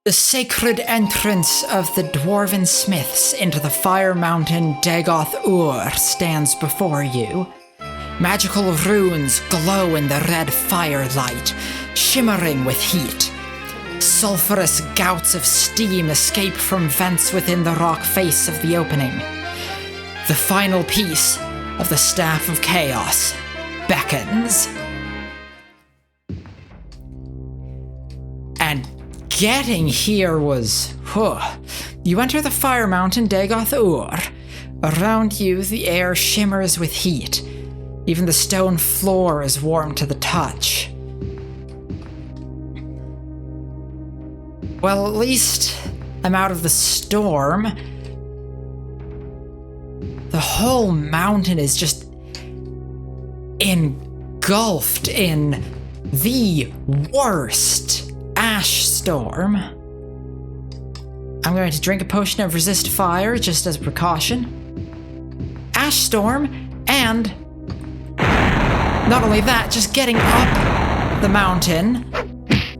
The sacred entrance of the dwarven smiths into the fire mountain Dagoth Ur stands before you. Magical runes glow in the red firelight, shimmering with heat. Sulphurous gouts of steam escape from vents within the rock face of the opening. The final piece of the Staff of Chaos beckons. And getting here was, You enter the fire mountain Dagoth Ur. Around you, the air shimmers with heat. Even the stone floor is warm to the touch. Well, at least I'm out of the storm. The whole mountain is just engulfed in the worst ash storm. I'm going to drink a potion of resist fire just as a precaution. Ash storm, and not only that, just getting up the mountain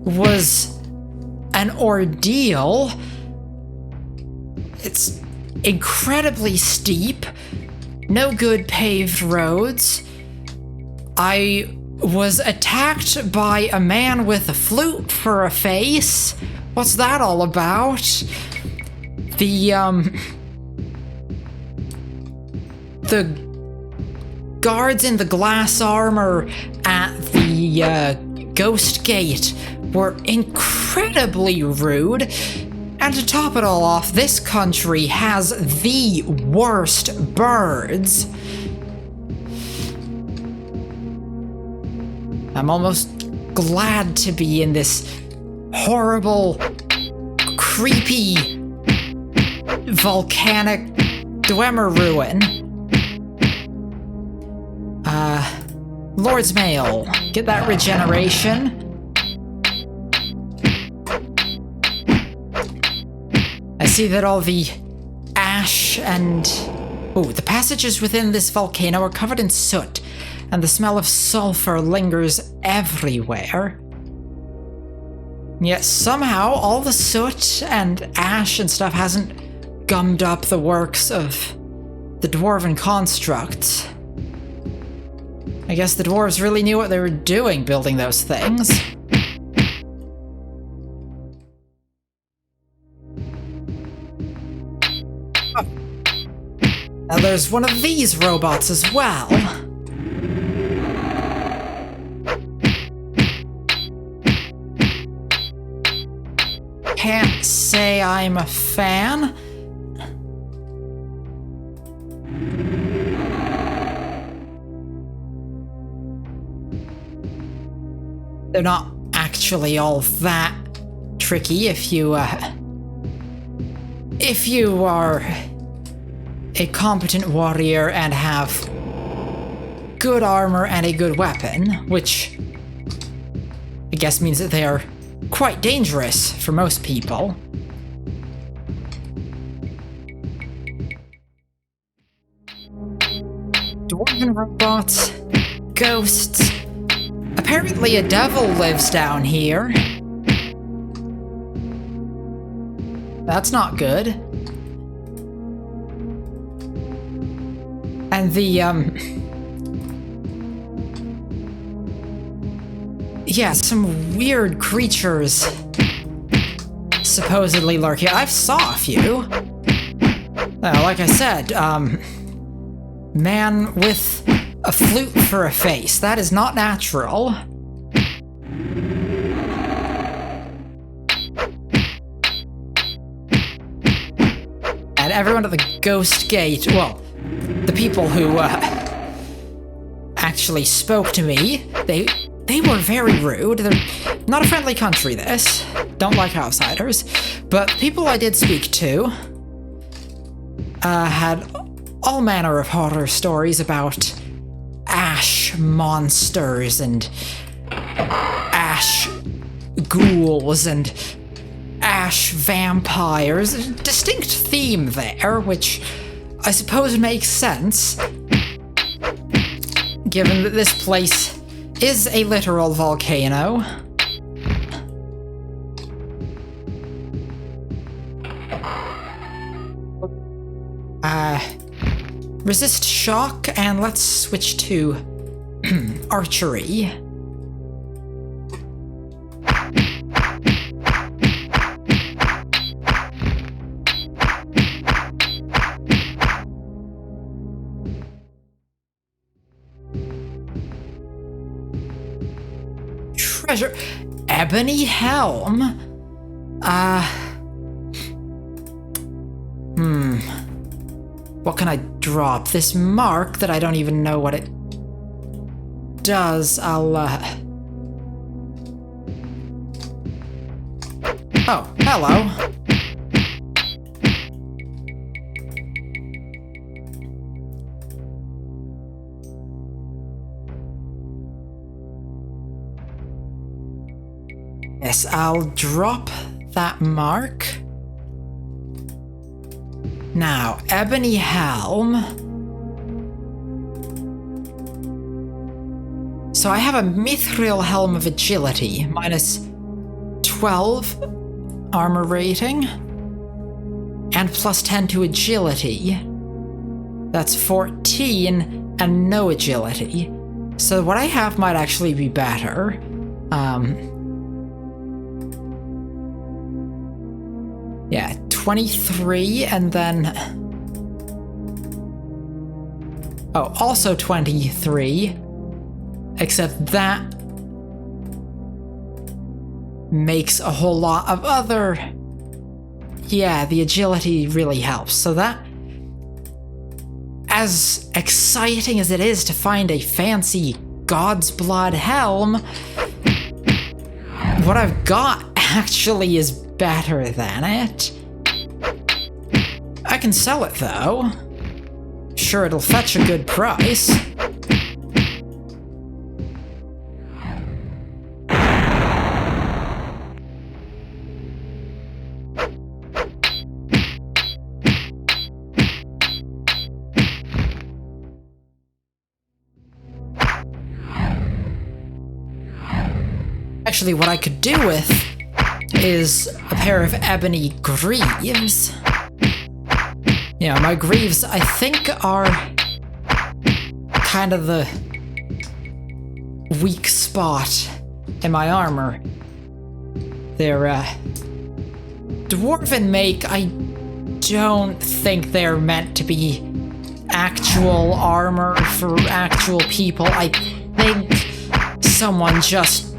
was an ordeal. It's incredibly steep, no good paved roads. I was attacked by a man with a flute for a face. What's that all about? The guards in the glass armor at the Ghost Gate were incredibly rude. And to top it all off, this country has the worst birds. I'm almost glad to be in this horrible, creepy, volcanic Dwemer ruin. Lord's Mail, get that regeneration. I see that all the ash and... the passages within this volcano are covered in soot, and the smell of sulfur lingers everywhere. Yet somehow all the soot and ash and stuff hasn't gummed up the works of the dwarven constructs. I guess the dwarves really knew what they were doing building those things. Now there's one of these robots as well. Can't say I'm a fan. They're not actually all that tricky if you are a competent warrior and have good armor and a good weapon, which I guess means that they are quite dangerous for most people. Dwarven robots, ghosts. Apparently a devil lives down here. That's not good. And the, some weird creatures supposedly lurk here. I've saw a few. Like I said, man with a flute for a face. That is not natural. And everyone at the Ghost Gate, well, the people who actually spoke to me, they were very rude. They're not a friendly country, this. Don't like outsiders. But people I did speak to had all manner of horror stories about ash monsters and ash ghouls and ash vampires. A distinct theme there, which I suppose makes sense, given that this place is a literal volcano. resist shock, and let's switch to archery. Treasure. Ebony helm? What can I drop? This mark that I don't even know what it does. I'll, Oh, hello. Yes, I'll drop that mark. Now, ebony helm. So I have a mithril helm of agility, minus 12 armor rating, and plus 10 to agility. That's 14 and no agility. So what I have might actually be better. Yeah, 23 and then... Oh, also 23. Except that makes a whole lot of other... Yeah, the agility really helps. So that... As exciting as it is to find a fancy God's Blood helm, what I've got actually is better than it. I can sell it though. Sure, it'll fetch a good price. Actually, what I could do with is a pair of ebony greaves. You know, my greaves, I think, are kind of the weak spot in my armor. They're, dwarven make. I don't think they're meant to be actual armor for actual people. I think someone just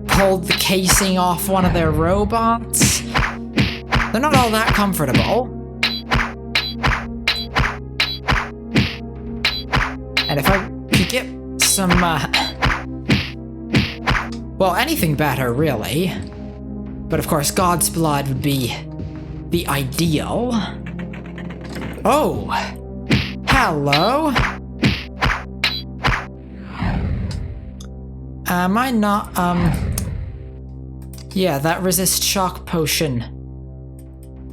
pulled the casing off one of their robots. They're not all that comfortable. And if I could get some, well, anything better, really. But of course, God's Blood would be the ideal. Oh! Hello! Am I not, Yeah, that resist shock potion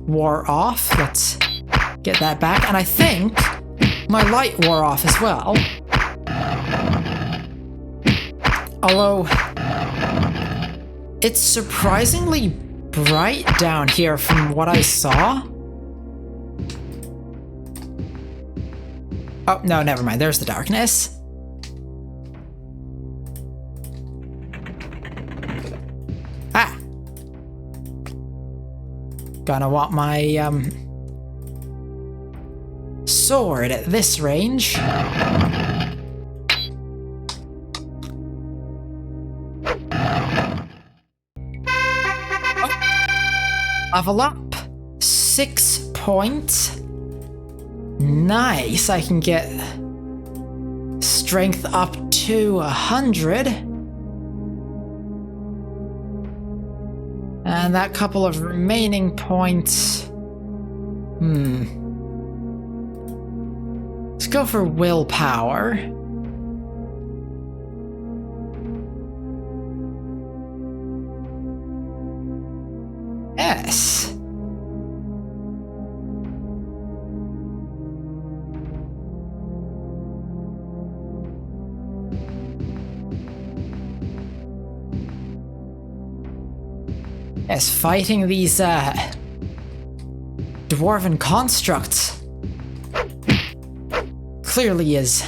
wore off. Let's get that back. And I think my light wore off as well. Although, it's surprisingly bright down here from what I saw. Oh, no, never mind. There's the darkness. Ah! Gonna want my, sword at this range. Level up. 6 points. Nice. I can get strength up to 100. And that couple of remaining points. Let's go for willpower. Yes. Yes, fighting these, dwarven constructs clearly is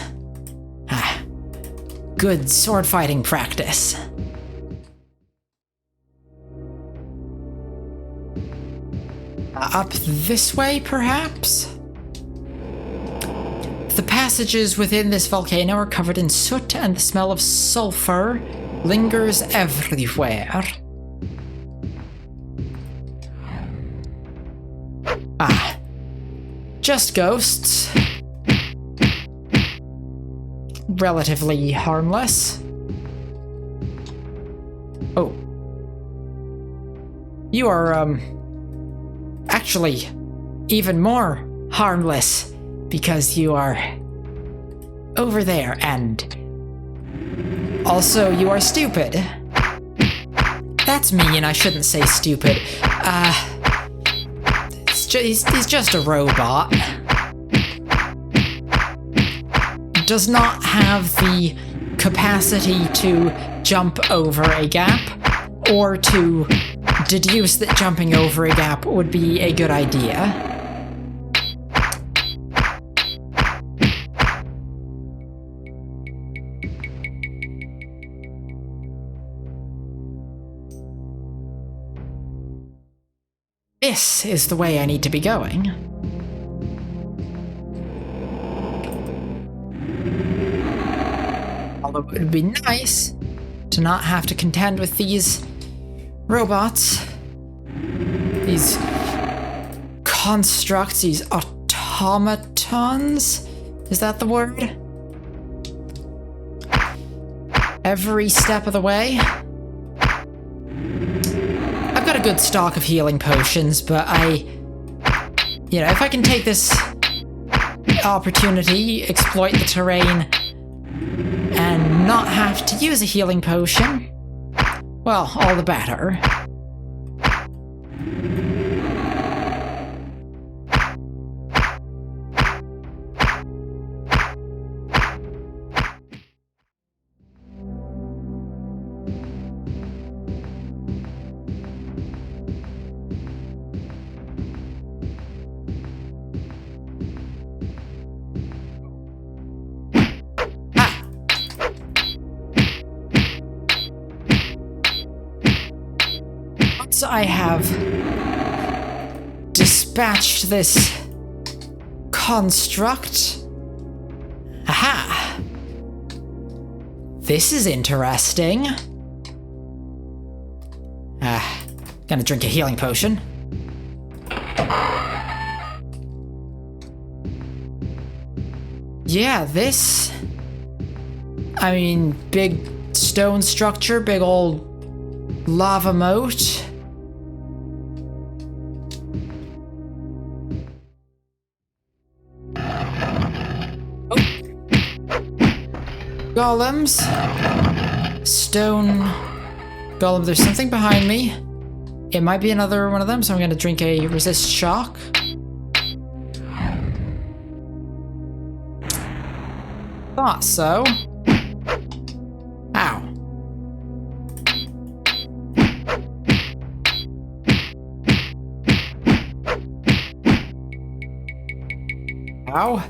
good sword fighting practice. Up this way, perhaps? The passages within this volcano are covered in soot, and the smell of sulfur lingers everywhere. Just ghosts. Relatively harmless. Oh. You are, actually even more harmless because you are over there, and also you are stupid. That's mean, I shouldn't say stupid. He's just a robot. Does not have the capacity to jump over a gap, or to deduce that jumping over a gap would be a good idea. This is the way I need to be going. Although it would be nice to not have to contend with these robots, these constructs, these automatons. Is that the word? Every step of the way. I've got a good stock of healing potions, but if I can take this opportunity, exploit the terrain, and not have to use a healing potion, well, all the better. I have dispatched this construct. Aha! This is interesting. Gonna drink a healing potion. Yeah, this... big stone structure, big old lava moat. Golems. Stone golem. There's something behind me. It might be another one of them, so I'm going to drink a resist shock. Thought so. Ow. Ow.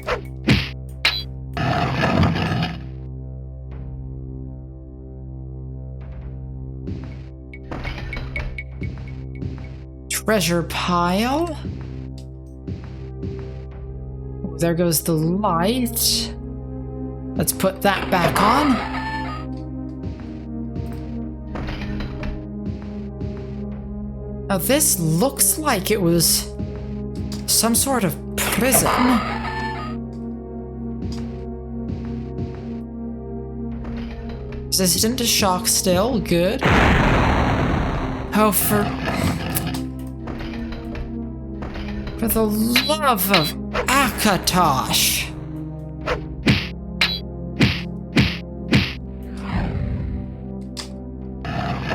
Treasure pile. Oh, there goes the light. Let's put that back on. Now this looks like it was some sort of prison. Resistant to shock still, good. Oh, for the love of Akatosh.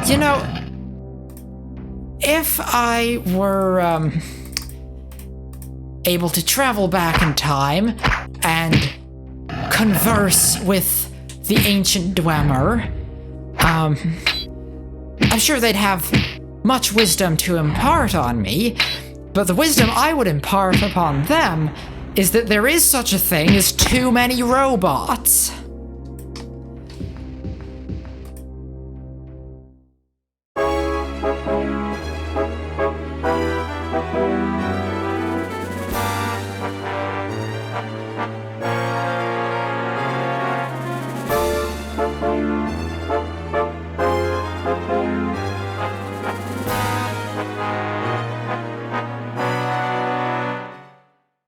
You know, if I were able to travel back in time and converse with the ancient Dwemer, I'm sure they'd have much wisdom to impart on me. But the wisdom I would impart upon them is that there is such a thing as too many robots.